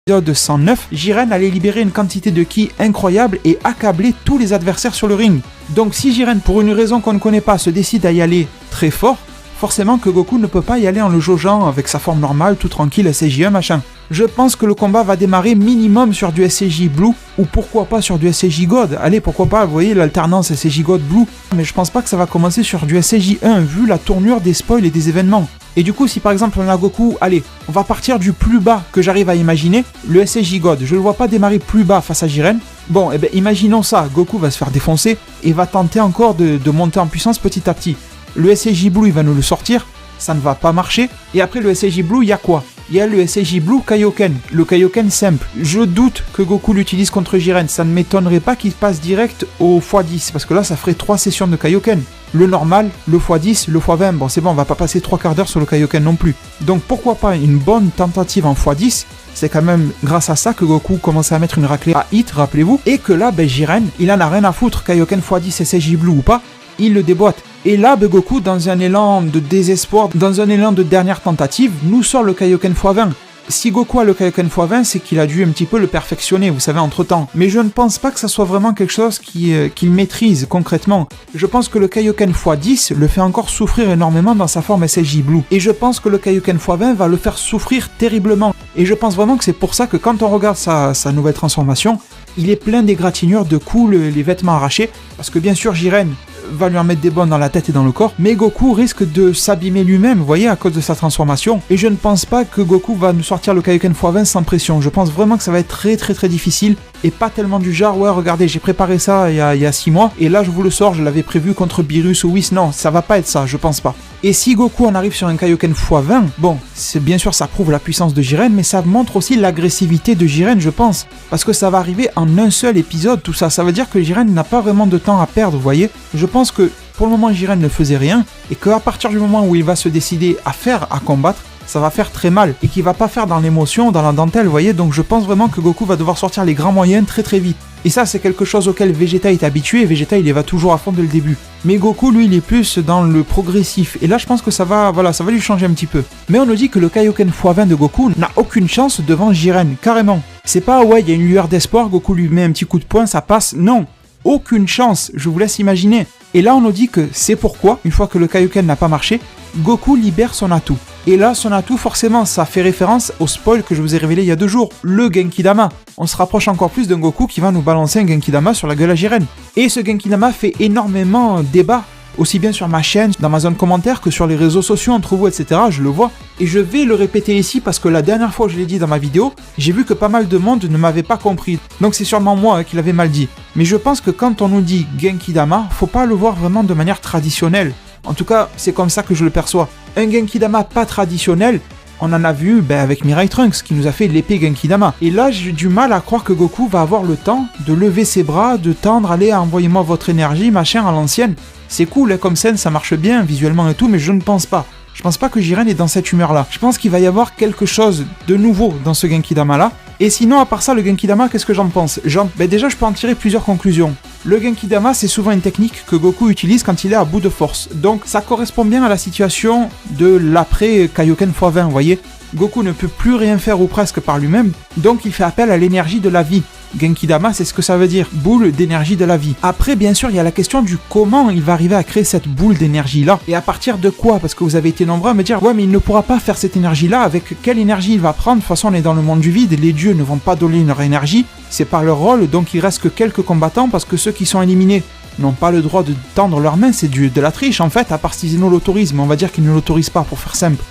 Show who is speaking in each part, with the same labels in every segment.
Speaker 1: l'épisode 109, Jiren allait libérer une quantité de ki incroyable et accabler tous les adversaires sur le ring. Donc si Jiren, pour une raison qu'on ne connaît pas, se décide à y aller très fort, forcément que Goku ne peut pas y aller en le jaugeant avec sa forme normale, tout tranquille, SCJ1 machin. Je pense que le combat va démarrer minimum sur du SCJ Blue, ou pourquoi pas sur du SCJ God. Allez, pourquoi pas, vous voyez l'alternance SCJ God Blue. Mais je pense pas que ça va commencer sur du SCJ1, vu la tournure des spoils et des événements. Et du coup, si par exemple on a Goku, allez, on va partir du plus bas que j'arrive à imaginer, le SCJ God, je le vois pas démarrer plus bas face à Jiren. Bon, eh ben imaginons ça, Goku va se faire défoncer et va tenter encore de monter en puissance petit à petit. Le SCJ Blue, il va nous le sortir, ça ne va pas marcher. Et après le SCJ Blue, il y a quoi ? Il y a le SCJ Blue Kaioken, le Kaioken simple. Je doute que Goku l'utilise contre Jiren, ça ne m'étonnerait pas qu'il passe direct au x10, parce que là ça ferait 3 sessions de Kaioken. Le normal, le x10, le x20, bon c'est bon, on va pas passer 3 quarts d'heure sur le Kaioken non plus. Donc pourquoi pas une bonne tentative en x10, c'est quand même grâce à ça que Goku commençait à mettre une raclée à hit, rappelez-vous, et que là, Jiren, il en a rien à foutre, Kaioken x10 SCJ Blue ou pas, il le déboîte. Et là, Goku, dans un élan de désespoir, dans un élan de dernière tentative, nous sort le Kaioken x20. Si Goku a le Kaioken x20, c'est qu'il a dû un petit peu le perfectionner, vous savez, entre-temps. Mais je ne pense pas que ça soit vraiment quelque chose qu'il maîtrise concrètement. Je pense que le Kaioken x10 le fait encore souffrir énormément dans sa forme SCJ Blue. Et je pense que le Kaioken x20 va le faire souffrir terriblement. Et je pense vraiment que c'est pour ça que quand on regarde sa nouvelle transformation, il est plein d'égratignures, de coups, les vêtements arrachés. Parce que bien sûr, Jiren va lui en mettre des bonnes dans la tête et dans le corps, mais Goku risque de s'abîmer lui-même, vous voyez, à cause de sa transformation. Et je ne pense pas que Goku va nous sortir le Kaioken x20 sans pression. Je pense vraiment que ça va être très très très difficile, et pas tellement du genre, ouais regardez, j'ai préparé ça il y a 6 mois, et là je vous le sors, je l'avais prévu contre Beerus ou Whis. Non, ça va pas être ça, je pense pas. Et si Goku en arrive sur un Kaioken x20, bon, c'est bien sûr ça prouve la puissance de Jiren, mais ça montre aussi l'agressivité de Jiren, je pense. Parce que ça va arriver en un seul épisode, tout ça. Ça veut dire que Jiren n'a pas vraiment de temps à perdre, vous voyez. Je pense que pour le moment Jiren ne faisait rien, et qu'à partir du moment où il va se décider à combattre, ça va faire très mal, et qu'il va pas faire dans l'émotion, dans la dentelle, vous voyez. Donc je pense vraiment que Goku va devoir sortir les grands moyens très très vite. Et ça, c'est quelque chose auquel Vegeta est habitué, et Vegeta, il y va toujours à fond dès le début. Mais Goku, lui, il est plus dans le progressif. Et là, je pense que ça va lui changer un petit peu. Mais on nous dit que le Kaioken x20 de Goku n'a aucune chance devant Jiren, carrément. C'est pas, ouais, il y a une lueur d'espoir, Goku lui met un petit coup de poing, ça passe. Non, aucune chance, je vous laisse imaginer. Et là, on nous dit que c'est pourquoi, une fois que le Kaioken n'a pas marché, Goku libère son atout. Et là, son atout, forcément, ça fait référence au spoil que je vous ai révélé il y a 2 jours, le Genki-Dama. On se rapproche encore plus d'un Goku qui va nous balancer un Genki-Dama sur la gueule à Jiren. Et ce Genki-Dama fait énormément débat, aussi bien sur ma chaîne, dans ma zone commentaire, que sur les réseaux sociaux, entre vous, etc. Je le vois. Et je vais le répéter ici parce que la dernière fois que je l'ai dit dans ma vidéo, j'ai vu que pas mal de monde ne m'avait pas compris. Donc c'est sûrement moi qui l'avais mal dit. Mais je pense que quand on nous dit Genki-Dama, faut pas le voir vraiment de manière traditionnelle. En tout cas, c'est comme ça que je le perçois. Un Genki-Dama pas traditionnel, on en a vu avec Mirai Trunks qui nous a fait l'épée Genki-Dama. Et là, j'ai du mal à croire que Goku va avoir le temps de lever ses bras, de tendre, allez, envoyez-moi votre énergie, machin, à l'ancienne. C'est cool, comme scène, ça marche bien, visuellement et tout, mais je ne pense pas. Je pense pas que Jiren est dans cette humeur-là. Je pense qu'il va y avoir quelque chose de nouveau dans ce Genki-Dama-là. Et sinon, à part ça, le Genki-Dama, qu'est-ce que j'en pense ? Déjà, je peux en tirer plusieurs conclusions. Le Genki-Dama, c'est souvent une technique que Goku utilise quand il est à bout de force. Donc, ça correspond bien à la situation de l'après Kaioken x20, vous voyez. Goku ne peut plus rien faire ou presque par lui-même, donc il fait appel à l'énergie de la vie. Genki-Dama, c'est ce que ça veut dire, boule d'énergie de la vie. Après, bien sûr, il y a la question du comment il va arriver à créer cette boule d'énergie-là, et à partir de quoi, parce que vous avez été nombreux à me dire « Ouais, mais il ne pourra pas faire cette énergie-là, avec quelle énergie il va prendre ? De toute façon, on est dans le monde du vide, les dieux ne vont pas donner leur énergie, c'est pas leur rôle, donc il reste que quelques combattants, parce que ceux qui sont éliminés n'ont pas le droit de tendre leurs mains, c'est de la triche en fait, à part si Zeno l'autorise, mais on va dire qu'ils ne l'autorisent pas pour faire simple.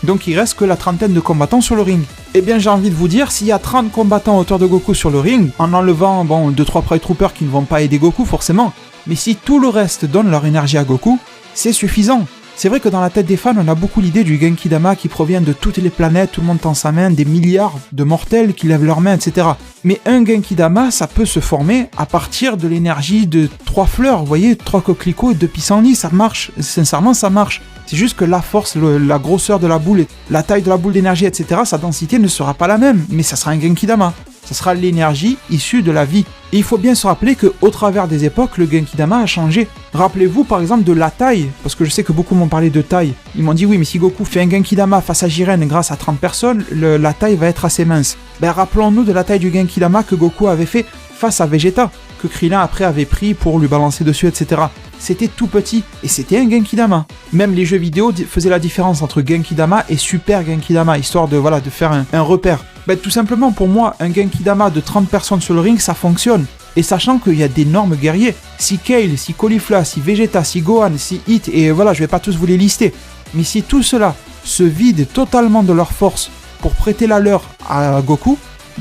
Speaker 1: Donc il reste que la trentaine de combattants sur le ring. Eh bien j'ai envie de vous dire, s'il y a 30 combattants à hauteur de Goku sur le ring, en enlevant 2-3 Pride Troopers qui ne vont pas aider Goku forcément, mais si tout le reste donne leur énergie à Goku, c'est suffisant. C'est vrai que dans la tête des fans, on a beaucoup l'idée du Genki-Dama qui provient de toutes les planètes, tout le monde tend sa main, des milliards de mortels qui lèvent leurs mains, etc. Mais un Genki-Dama, ça peut se former à partir de l'énergie de 3 fleurs, vous voyez, 3 coquelicots et 2 pissenlits, ça marche, sincèrement ça marche. C'est juste que la force, la grosseur de la boule, la taille de la boule d'énergie, etc., sa densité ne sera pas la même, mais ça sera un Genki-Dama. Ça sera l'énergie issue de la vie. Et il faut bien se rappeler qu'au travers des époques, le Genkidama a changé. Rappelez-vous par exemple de la taille, parce que je sais que beaucoup m'ont parlé de taille. Ils m'ont dit oui, mais si Goku fait un Genkidama face à Jiren grâce à 30 personnes, la taille va être assez mince. Ben rappelons-nous de la taille du Genkidama que Goku avait fait face à Vegeta, que Krillin après avait pris pour lui balancer dessus, etc. C'était tout petit, et c'était un Genkidama. Même les jeux vidéo faisaient la différence entre Genkidama et Super Genkidama, histoire de faire un repère. Ben, tout simplement, pour moi, un Genkidama de 30 personnes sur le ring, ça fonctionne. Et sachant qu'il y a d'énormes guerriers, si Kale, si Caulifla, si Vegeta, si Gohan, si Hit, et voilà, je vais pas tous vous les lister, mais si tout cela se vide totalement de leur force pour prêter la leur à Goku,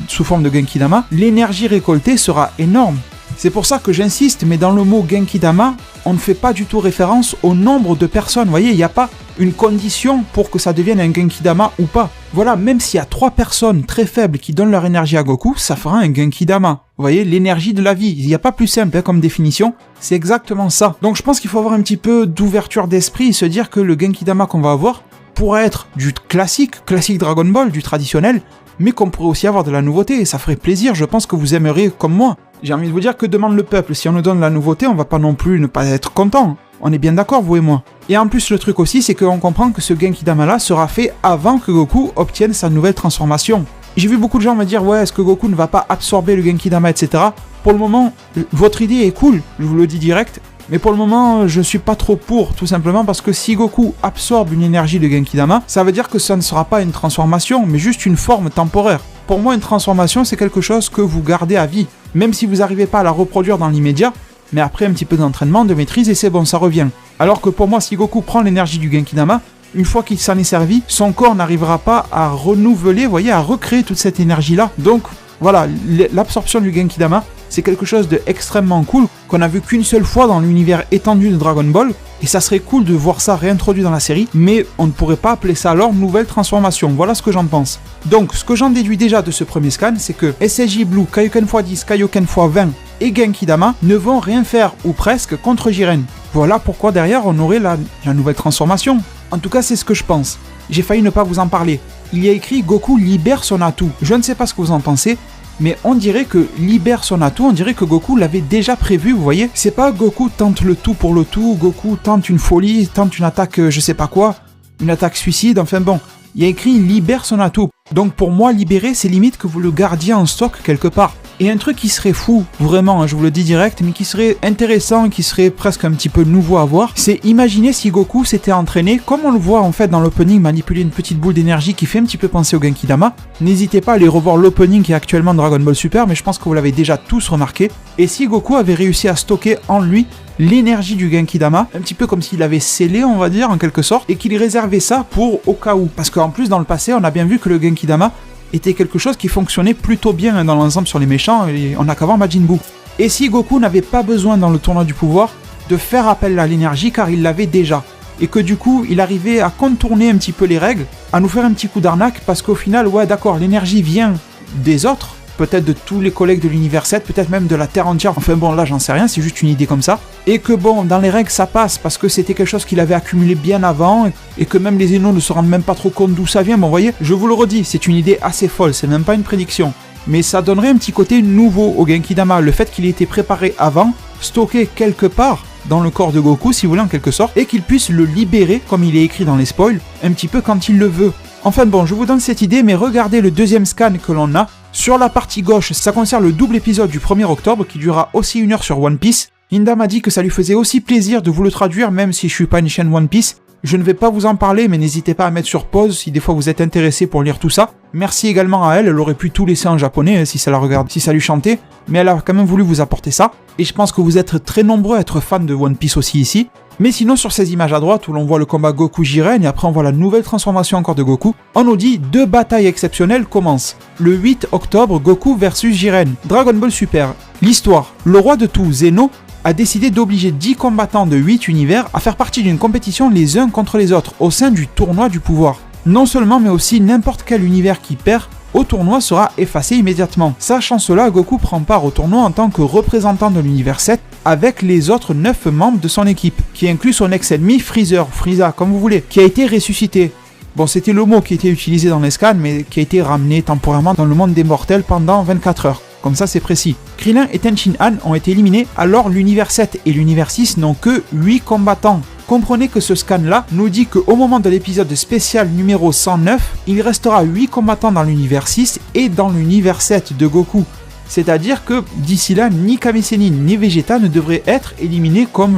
Speaker 1: sous forme de Genkidama, l'énergie récoltée sera énorme. C'est pour ça que j'insiste, mais dans le mot Genkidama, on ne fait pas du tout référence au nombre de personnes. Vous voyez, il n'y a pas une condition pour que ça devienne un Genkidama ou pas. Voilà, même s'il y a 3 personnes très faibles qui donnent leur énergie à Goku, ça fera un Genkidama. Vous voyez, l'énergie de la vie. Il n'y a pas plus simple comme définition, c'est exactement ça. Donc je pense qu'il faut avoir un petit peu d'ouverture d'esprit et se dire que le Genkidama qu'on va avoir pourrait être du classique Dragon Ball, du traditionnel, mais qu'on pourrait aussi avoir de la nouveauté, et ça ferait plaisir, je pense que vous aimeriez comme moi. J'ai envie de vous dire que demande le peuple, si on nous donne la nouveauté, on va pas non plus ne pas être content. On est bien d'accord, vous et moi. Et en plus, le truc aussi, c'est qu'on comprend que ce Genkidama-là sera fait avant que Goku obtienne sa nouvelle transformation. J'ai vu beaucoup de gens me dire, ouais, est-ce que Goku ne va pas absorber le Genkidama, etc. Pour le moment, votre idée est cool, je vous le dis direct, mais pour le moment, je suis pas trop pour, tout simplement parce que si Goku absorbe une énergie de Genkidama, ça veut dire que ça ne sera pas une transformation, mais juste une forme temporaire. Pour moi, une transformation, c'est quelque chose que vous gardez à vie, même si vous n'arrivez pas à la reproduire dans l'immédiat, mais après un petit peu d'entraînement, de maîtrise, et c'est bon, ça revient. Alors que pour moi, si Goku prend l'énergie du Genkidama, une fois qu'il s'en est servi, son corps n'arrivera pas à renouveler, vous voyez, à recréer toute cette énergie-là. Donc, voilà, l'absorption du Genkidama, c'est quelque chose d'extrêmement cool, qu'on a vu qu'une seule fois dans l'univers étendu de Dragon Ball, et ça serait cool de voir ça réintroduit dans la série, mais on ne pourrait pas appeler ça alors nouvelle transformation, voilà ce que j'en pense. Donc, ce que j'en déduis déjà de ce premier scan, c'est que SSJ Blue, Kaioken x10, Kaioken x20 et Genkidama ne vont rien faire, ou presque, contre Jiren. Voilà pourquoi derrière on aurait la nouvelle transformation. En tout cas, c'est ce que je pense. J'ai failli ne pas vous en parler. Il y a écrit Goku libère son atout. Je ne sais pas ce que vous en pensez, mais on dirait que libère son atout, on dirait que Goku l'avait déjà prévu, vous voyez. C'est pas Goku tente le tout pour le tout, Goku tente une folie, tente une attaque je sais pas quoi, une attaque suicide, enfin bon. Il y a écrit libère son atout. Donc pour moi, libérer, c'est limite que vous le gardiez en stock quelque part. Et un truc qui serait fou, vraiment, je vous le dis direct, mais qui serait intéressant, qui serait presque un petit peu nouveau à voir, c'est imaginer si Goku s'était entraîné, comme on le voit en fait dans l'opening, manipuler une petite boule d'énergie qui fait un petit peu penser au Genkidama. N'hésitez pas à aller revoir l'opening qui est actuellement Dragon Ball Super, mais je pense que vous l'avez déjà tous remarqué. Et si Goku avait réussi à stocker en lui l'énergie du Genkidama, un petit peu comme s'il avait scellé, on va dire, en quelque sorte, et qu'il réservait ça pour au cas où. Parce qu'en plus, dans le passé, on a bien vu que le Genkidama était quelque chose qui fonctionnait plutôt bien dans l'ensemble sur les méchants, et on a qu'à voir Majin Buu. Et si Goku n'avait pas besoin dans le tournoi du pouvoir de faire appel à l'énergie car il l'avait déjà, et que du coup il arrivait à contourner un petit peu les règles, à nous faire un petit coup d'arnaque, parce qu'au final, ouais d'accord, l'énergie vient des autres, peut-être de tous les collègues de l'univers 7, peut-être même de la Terre entière, enfin bon là j'en sais rien, c'est juste une idée comme ça, et que bon, dans les règles ça passe, parce que c'était quelque chose qu'il avait accumulé bien avant, et que même les Zénos ne se rendent même pas trop compte d'où ça vient, bon vous voyez, je vous le redis, c'est une idée assez folle, c'est même pas une prédiction, mais ça donnerait un petit côté nouveau au Genkidama, le fait qu'il ait été préparé avant, stocké quelque part dans le corps de Goku, si vous voulez en quelque sorte, et qu'il puisse le libérer, comme il est écrit dans les spoils, un petit peu quand il le veut. Enfin bon, je vous donne cette idée, mais regardez le deuxième scan que l'on a. Sur la partie gauche, ça concerne le double épisode du 1er octobre qui durera aussi 1 heure sur One Piece. Linda m'a dit que ça lui faisait aussi plaisir de vous le traduire, même si je suis pas une chaîne One Piece. Je ne vais pas vous en parler, mais n'hésitez pas à mettre sur pause si des fois vous êtes intéressé pour lire tout ça. Merci également à elle, elle aurait pu tout laisser en japonais si ça la regarde, si ça lui chantait, mais elle a quand même voulu vous apporter ça. Et je pense que vous êtes très nombreux à être fans de One Piece aussi ici. Mais sinon, sur ces images à droite où l'on voit le combat Goku-Jiren et après on voit la nouvelle transformation encore de Goku, on nous dit 2 batailles exceptionnelles commencent. Le 8 octobre, Goku versus Jiren, Dragon Ball Super. L'histoire, le roi de tout, Zeno, a décidé d'obliger 10 combattants de 8 univers à faire partie d'une compétition les uns contre les autres au sein du tournoi du pouvoir. Non seulement, mais aussi n'importe quel univers qui perd au tournoi sera effacé immédiatement. Sachant cela, Goku prend part au tournoi en tant que représentant de l'univers 7 avec les autres 9 membres de son équipe, qui inclut son ex-ennemi Freezer, Frieza, comme vous voulez, qui a été ressuscité. Bon, c'était le mot qui était utilisé dans les scans, mais qui a été ramené temporairement dans le monde des mortels pendant 24 heures. Comme ça, c'est précis. Krillin et Tenshinhan ont été éliminés, alors l'univers 7 et l'univers 6 n'ont que 8 combattants. Comprenez que ce scan-là nous dit qu'au moment de l'épisode spécial numéro 109, il restera 8 combattants dans l'univers 6 et dans l'univers 7 de Goku. C'est-à-dire que d'ici là, ni Kame Sennin ni Vegeta ne devraient être éliminés comme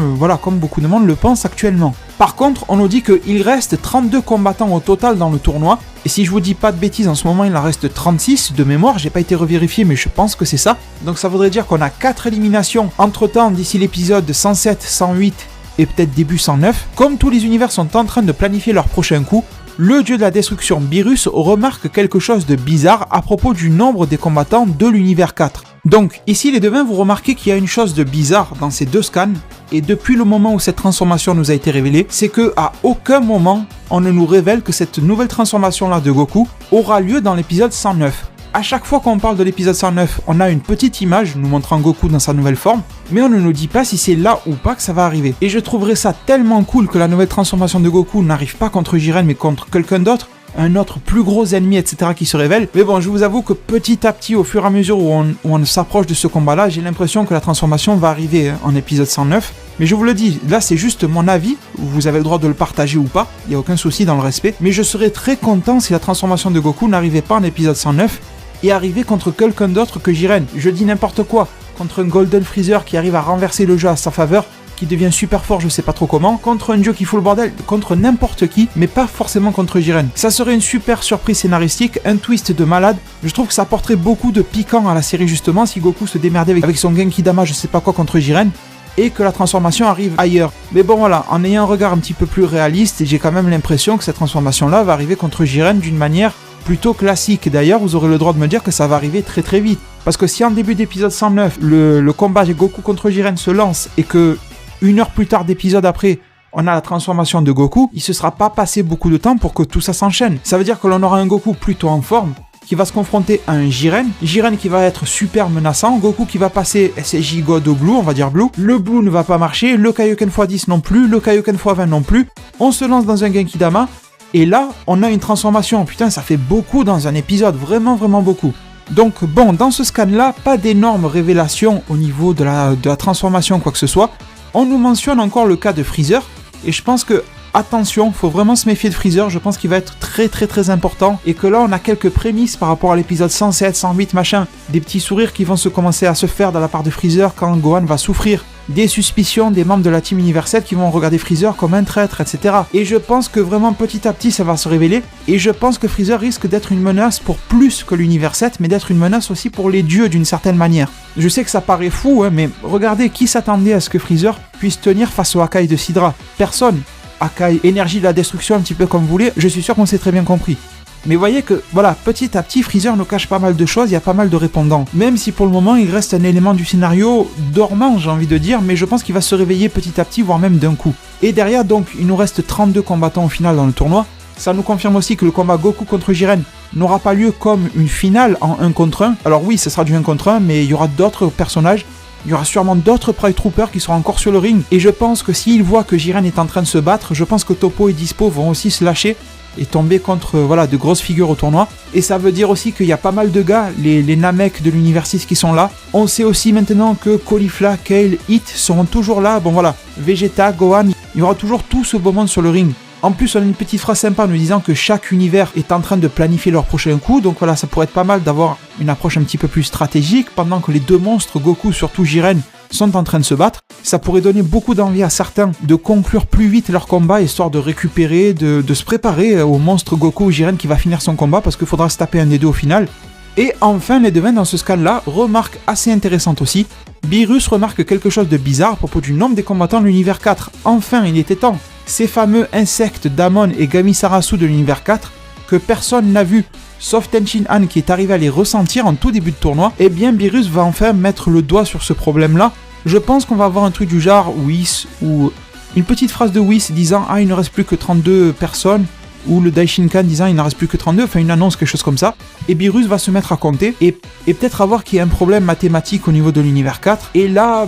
Speaker 1: beaucoup de monde le pense actuellement. Par contre, on nous dit qu'il reste 32 combattants au total dans le tournoi, et si je vous dis pas de bêtises, en ce moment il en reste 36 de mémoire, j'ai pas été revérifié mais je pense que c'est ça. Donc ça voudrait dire qu'on a 4 éliminations entre temps d'ici l'épisode 107, 108 et peut-être début 109. Comme tous les univers sont en train de planifier leur prochain coup, le dieu de la destruction Beerus remarque quelque chose de bizarre à propos du nombre des combattants de l'univers 4. Donc ici les devins, vous remarquez qu'il y a une chose de bizarre dans ces deux scans, et depuis le moment où cette transformation nous a été révélée, c'est que à aucun moment on ne nous révèle que cette nouvelle transformation là de Goku aura lieu dans l'épisode 109. À chaque fois qu'on parle de l'épisode 109, on a une petite image nous montrant Goku dans sa nouvelle forme, mais on ne nous dit pas si c'est là ou pas que ça va arriver. Et je trouverais ça tellement cool que la nouvelle transformation de Goku n'arrive pas contre Jiren mais contre quelqu'un d'autre, un autre plus gros ennemi, etc. qui se révèle. Mais bon, je vous avoue que petit à petit, au fur et à mesure où on s'approche de ce combat-là, j'ai l'impression que la transformation va arriver en épisode 109. Mais je vous le dis, là c'est juste mon avis, vous avez le droit de le partager ou pas, il n'y a aucun souci dans le respect. Mais je serais très content si la transformation de Goku n'arrivait pas en épisode 109 et arrivait contre quelqu'un d'autre que Jiren. Je dis n'importe quoi, contre un Golden Freezer qui arrive à renverser le jeu à sa faveur, qui devient super fort, je sais pas trop comment, contre un dieu qui fout le bordel, contre n'importe qui, mais pas forcément contre Jiren. Ça serait une super surprise scénaristique, un twist de malade. Je trouve que ça apporterait beaucoup de piquant à la série justement si Goku se démerdait avec son Genki Dama, je sais pas quoi, contre Jiren, et que la transformation arrive ailleurs. Mais bon voilà, en ayant un regard un petit peu plus réaliste, j'ai quand même l'impression que cette transformation-là va arriver contre Jiren d'une manière plutôt classique. D'ailleurs, vous aurez le droit de me dire que ça va arriver très très vite. Parce que si en début d'épisode 109, le combat Goku contre Jiren se lance et que une heure plus tard d'épisode après, on a la transformation de Goku, il se sera pas passé beaucoup de temps pour que tout ça s'enchaîne. Ça veut dire que l'on aura un Goku plutôt en forme, qui va se confronter à un Jiren qui va être super menaçant, Goku qui va passer SSJ God au Blue, on va dire Blue, le Blue ne va pas marcher, le Kaioken x10 non plus, le Kaioken x20 non plus, on se lance dans un Genki Dama, et là, on a une transformation, putain ça fait beaucoup dans un épisode, vraiment vraiment beaucoup. Donc bon, dans ce scan-là, pas d'énormes révélations au niveau de la transformation, quoi que ce soit. On nous mentionne encore le cas de Freezer, et je pense que, attention, faut vraiment se méfier de Freezer, je pense qu'il va être très très très important, et que là on a quelques prémices par rapport à l'épisode 107, 108, machin, des petits sourires qui vont commencer à se faire de la part de Freezer quand Gohan va souffrir, des suspicions des membres de la team universelle qui vont regarder Freezer comme un traître, etc. Et je pense que vraiment petit à petit ça va se révéler, et je pense que Freezer risque d'être une menace pour plus que l'univers 7, mais d'être une menace aussi pour les dieux d'une certaine manière. Je sais que ça paraît fou, hein, mais regardez, qui s'attendait à ce que Freezer puisse tenir face au Hakai de Sidra? Personne. Hakai, énergie de la destruction, un petit peu comme vous voulez, je suis sûr qu'on s'est très bien compris. Mais voyez que, voilà, petit à petit, Freezer nous cache pas mal de choses, il y a pas mal de répondants. Même si pour le moment, il reste un élément du scénario dormant, j'ai envie de dire, mais je pense qu'il va se réveiller petit à petit, voire même d'un coup. Et derrière, donc, il nous reste 32 combattants au final dans le tournoi. Ça nous confirme aussi que le combat Goku contre Jiren n'aura pas lieu comme une finale en 1 contre 1. Alors oui, ce sera du 1 contre 1, mais il y aura d'autres personnages. Il y aura sûrement d'autres Pride Troopers qui seront encore sur le ring. Et je pense que s'ils voient que Jiren est en train de se battre, je pense que Toppo et Dispo vont aussi se lâcher et tomber contre de grosses figures au tournoi. Et ça veut dire aussi qu'il y a pas mal de gars, les Namek de l'univers 6 qui sont là. On sait aussi maintenant que Caulifla, Kale, Hit seront toujours là. Bon voilà, Vegeta, Gohan, il y aura toujours tout ce beau monde sur le ring. En plus, on a une petite phrase sympa nous disant que chaque univers est en train de planifier leur prochain coup. Donc voilà, ça pourrait être pas mal d'avoir une approche un petit peu plus stratégique pendant que les deux monstres, Goku, surtout Jiren, sont en train de se battre. Ça pourrait donner beaucoup d'envie à certains de conclure plus vite leur combat, histoire de récupérer, de se préparer au monstre Goku ou Jiren qui va finir son combat, parce qu'il faudra se taper un des deux au final. Et enfin, les devins dans ce scan-là, remarque assez intéressante aussi, Beerus remarque quelque chose de bizarre à propos du nombre des combattants de l'univers 4. Enfin, il était temps. Ces fameux insectes Damon et Gamisarasu de l'univers 4, que personne n'a vu, sauf Tenshinhan qui est arrivé à les ressentir en tout début de tournoi, eh bien Beerus va enfin mettre le doigt sur ce problème-là. Je pense qu'on va avoir un truc du genre Whis, ou une petite phrase de Whis disant « Ah, il ne reste plus que 32 personnes », ou le Daishinkan disant « Il n'en reste plus que 32 », enfin une annonce, quelque chose comme ça. Et Beerus va se mettre à compter, et peut-être avoir qu'il y a un problème mathématique au niveau de l'univers 4, et là,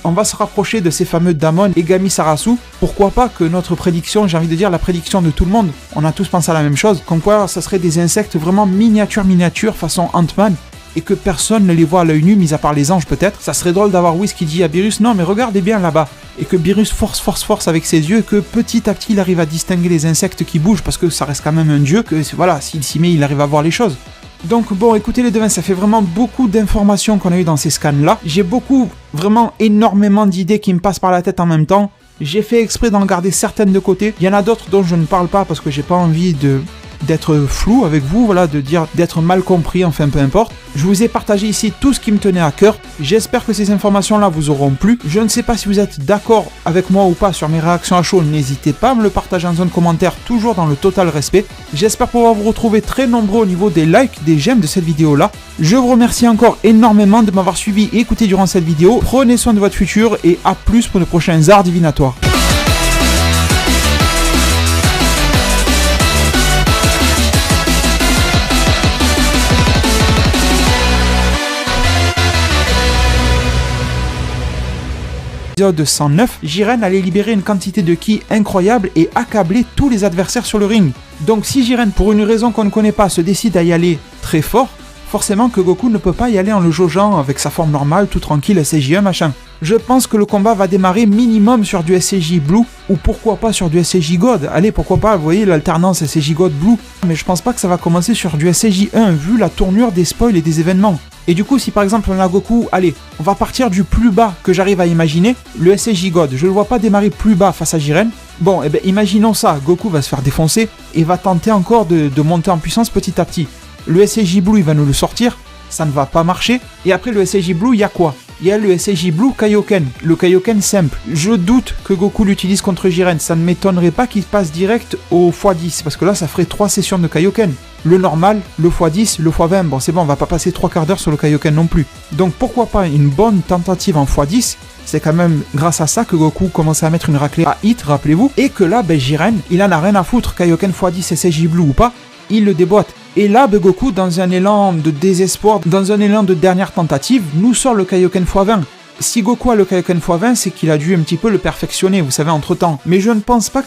Speaker 1: on va se rapprocher de ces fameux Damon et Gamisarasu. Pourquoi pas que notre prédiction, j'ai envie de dire la prédiction de tout le monde, on a tous pensé à la même chose, comme quoi ça serait des insectes vraiment miniatures façon Ant-Man, et que personne ne les voit à l'œil nu, mis à part les anges peut-être. Ça serait drôle d'avoir Whis qui dit à Beerus, non mais regardez bien là-bas, et que Beerus force avec ses yeux, et que petit à petit il arrive à distinguer les insectes qui bougent, parce que ça reste quand même un dieu, que voilà, s'il s'y met, il arrive à voir les choses. Donc bon, écoutez les devins, ça fait vraiment beaucoup d'informations qu'on a eu dans ces scans-là. J'ai vraiment énormément d'idées qui me passent par la tête en même temps. J'ai fait exprès d'en garder certaines de côté. Il y en a d'autres dont je ne parle pas parce que j'ai pas envie d'être flou avec vous, voilà, d'être mal compris, enfin peu importe. Je vous ai partagé ici tout ce qui me tenait à cœur. J'espère que ces informations-là vous auront plu. Je ne sais pas si vous êtes d'accord avec moi ou pas sur mes réactions à chaud, n'hésitez pas à me le partager en zone commentaire, toujours dans le total respect. J'espère pouvoir vous retrouver très nombreux au niveau des likes, des j'aime de cette vidéo-là. Je vous remercie encore énormément de m'avoir suivi et écouté durant cette vidéo. Prenez soin de votre futur et à plus pour de prochains arts divinatoires. Épisode 109, Jiren allait libérer une quantité de ki incroyable et accabler tous les adversaires sur le ring. Donc si Jiren, pour une raison qu'on ne connaît pas, se décide à y aller très fort, forcément que Goku ne peut pas y aller en le jaugeant avec sa forme normale, tout tranquille, SCJ1 machin. Je pense que le combat va démarrer minimum sur du SCJ Blue, ou pourquoi pas sur du SCJ God. Allez, pourquoi pas, vous voyez l'alternance SCJ God Blue. Mais je pense pas que ça va commencer sur du SCJ1, vu la tournure des spoils et des événements. Et du coup, si par exemple on a Goku, allez, on va partir du plus bas que j'arrive à imaginer, le SCJ God, je le vois pas démarrer plus bas face à Jiren. Bon, eh ben imaginons ça, Goku va se faire défoncer et va tenter encore de monter en puissance petit à petit. Le SCJ Blue, il va nous le sortir, ça ne va pas marcher. Et après le SCJ Blue, il y a quoi? Il y a le SCJ Blue Kaioken, le Kaioken simple. Je doute que Goku l'utilise contre Jiren, ça ne m'étonnerait pas qu'il passe direct au x10, parce que là ça ferait 3 sessions de Kaioken. Le normal, le x10, le x20, bon c'est bon, on va pas passer 3 quarts d'heure sur le Kaioken non plus. Donc pourquoi pas une bonne tentative en x10, c'est quand même grâce à ça que Goku commence à mettre une raclée à hit, rappelez-vous, et que là, ben, Jiren, il en a rien à foutre, Kaioken x10 SCJ Blue ou pas, il le déboîte. Et là, ben, Goku, dans un élan de désespoir, dans un élan de dernière tentative, nous sort le Kaioken x20. Si Goku a le Kaioken x20, c'est qu'il a dû un petit peu le perfectionner, vous savez, entre-temps. Mais je ne pense pas que